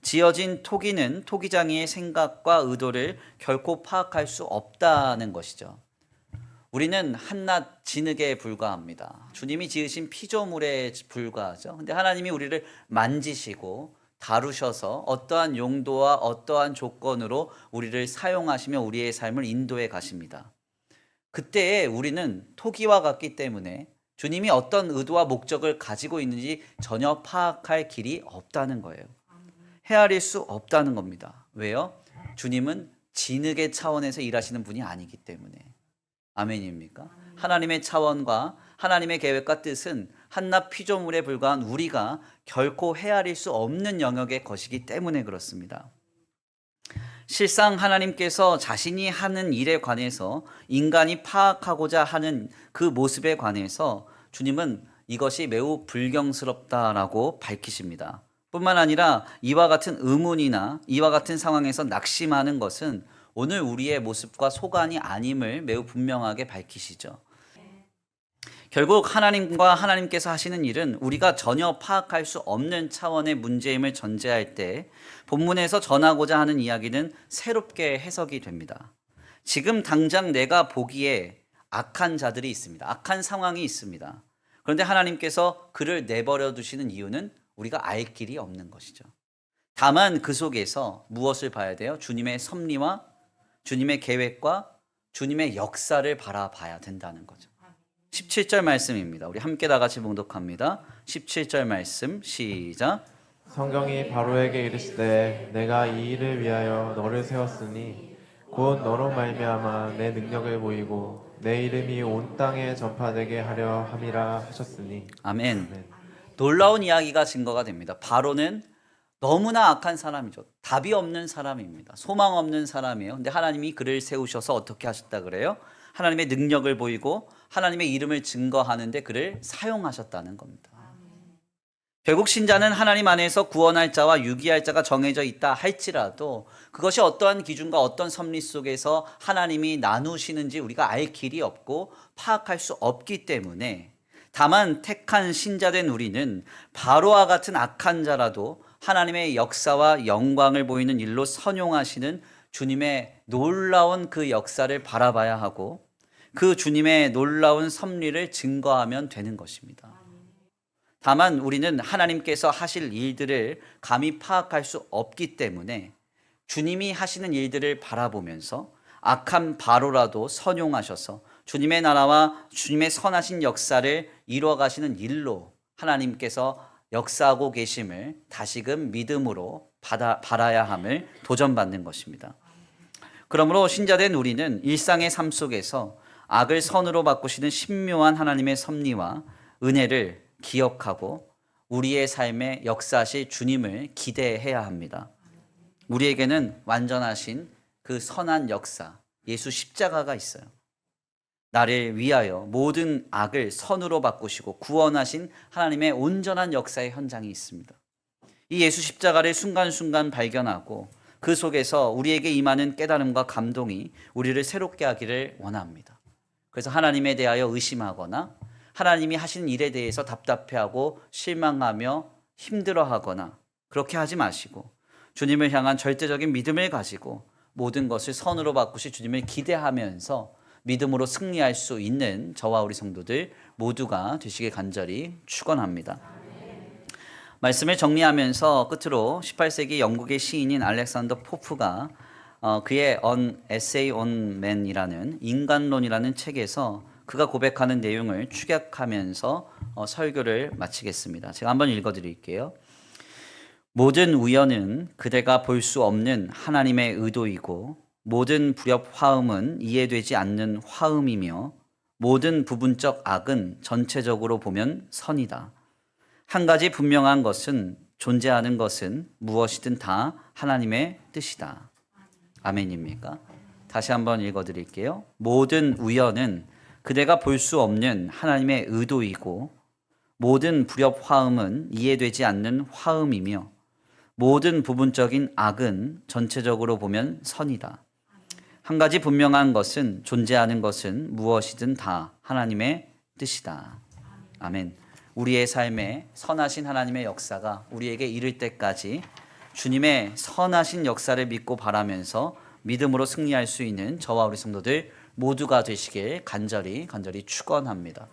지어진 토기는 토기장이의 생각과 의도를 결코 파악할 수 없다는 것이죠. 우리는 한낱 진흙에 불과합니다. 주님이 지으신 피조물에 불과하죠. 근데 하나님이 우리를 만지시고 다루셔서 어떠한 용도와 어떠한 조건으로 우리를 사용하시며 우리의 삶을 인도해 가십니다. 그때에 우리는 토기와 같기 때문에 주님이 어떤 의도와 목적을 가지고 있는지 전혀 파악할 길이 없다는 거예요. 헤아릴 수 없다는 겁니다. 왜요? 주님은 진흙의 차원에서 일하시는 분이 아니기 때문에. 아멘입니까? 하나님의 차원과 하나님의 계획과 뜻은 한낱 피조물에 불과한 우리가 결코 헤아릴 수 없는 영역의 것이기 때문에 그렇습니다. 실상 하나님께서 자신이 하는 일에 관해서 인간이 파악하고자 하는 그 모습에 관해서 주님은 이것이 매우 불경스럽다라고 밝히십니다. 뿐만 아니라 이와 같은 의문이나 이와 같은 상황에서 낙심하는 것은 오늘 우리의 모습과 소관이 아님을 매우 분명하게 밝히시죠. 결국 하나님과 하나님께서 하시는 일은 우리가 전혀 파악할 수 없는 차원의 문제임을 전제할 때 본문에서 전하고자 하는 이야기는 새롭게 해석이 됩니다. 지금 당장 내가 보기에 악한 자들이 있습니다. 악한 상황이 있습니다. 그런데 하나님께서 그를 내버려 두시는 이유는 우리가 알 길이 없는 것이죠. 다만 그 속에서 무엇을 봐야 돼요? 주님의 섭리와 주님의 계획과 주님의 역사를 바라봐야 된다는 거죠. 17절 말씀입니다. 우리 함께 다 같이 봉독합니다. 17절 말씀 시작. 성경이 바로에게 이르시되 내가 이 일을 위하여 너를 세웠으니 곧 너로 말미암아 내 능력을 보이고 내 이름이 온 땅에 전파되게 하려 함이라 하셨으니. 아멘. 아멘. 놀라운 이야기가 증거가 됩니다. 바로는 너무나 악한 사람이죠. 답이 없는 사람입니다. 소망 없는 사람이에요. 근데 하나님이 그를 세우셔서 어떻게 하셨다 그래요? 하나님의 능력을 보이고 하나님의 이름을 증거하는데 그를 사용하셨다는 겁니다. 결국 신자는 하나님 안에서 구원할 자와 유기할 자가 정해져 있다 할지라도 그것이 어떠한 기준과 어떤 섭리 속에서 하나님이 나누시는지 우리가 알 길이 없고 파악할 수 없기 때문에 다만 택한 신자된 우리는 바로와 같은 악한 자라도 하나님의 역사와 영광을 보이는 일로 선용하시는 주님의 놀라운 그 역사를 바라봐야 하고 그 주님의 놀라운 섭리를 증거하면 되는 것입니다. 다만 우리는 하나님께서 하실 일들을 감히 파악할 수 없기 때문에 주님이 하시는 일들을 바라보면서 악한 바로라도 선용하셔서 주님의 나라와 주님의 선하신 역사를 이루어가시는 일로 하나님께서 역사하고 계심을 다시금 믿음으로 바라야 함을 도전받는 것입니다. 그러므로 신자된 우리는 일상의 삶 속에서 악을 선으로 바꾸시는 신묘한 하나님의 섭리와 은혜를 기억하고 우리의 삶에 역사하실 주님을 기대해야 합니다. 우리에게는 완전하신 그 선한 역사, 예수 십자가가 있어요. 나를 위하여 모든 악을 선으로 바꾸시고 구원하신 하나님의 온전한 역사의 현장이 있습니다. 이 예수 십자가를 순간순간 발견하고 그 속에서 우리에게 임하는 깨달음과 감동이 우리를 새롭게 하기를 원합니다. 그래서 하나님에 대하여 의심하거나 하나님이 하신 일에 대해서 답답해하고 실망하며 힘들어하거나 그렇게 하지 마시고 주님을 향한 절대적인 믿음을 가지고 모든 것을 선으로 바꾸실 주님을 기대하면서 믿음으로 승리할 수 있는 저와 우리 성도들 모두가 되시길 간절히 축원합니다. 말씀을 정리하면서 끝으로 18세기 영국의 시인인 알렉산더 포프가 그의 An Essay on Man이라는 인간론이라는 책에서 그가 고백하는 내용을 축약하면서 설교를 마치겠습니다. 제가 한번 읽어드릴게요. 모든 우연은 그대가 볼 수 없는 하나님의 의도이고 모든 불협 화음은 이해되지 않는 화음이며 모든 부분적 악은 전체적으로 보면 선이다. 한 가지 분명한 것은 존재하는 것은 무엇이든 다 하나님의 뜻이다. 아멘입니까? 다시 한번 읽어드릴게요. 모든 우연은 그대가 볼 수 없는 하나님의 의도이고 모든 불협 화음은 이해되지 않는 화음이며 모든 부분적인 악은 전체적으로 보면 선이다. 한 가지 분명한 것은 존재하는 것은 무엇이든 다 하나님의 뜻이다. 아멘. 우리의 삶에 선하신 하나님의 역사가 우리에게 이를 때까지 주님의 선하신 역사를 믿고 바라면서 믿음으로 승리할 수 있는 저와 우리 성도들 모두가 되시길 간절히 축원합니다.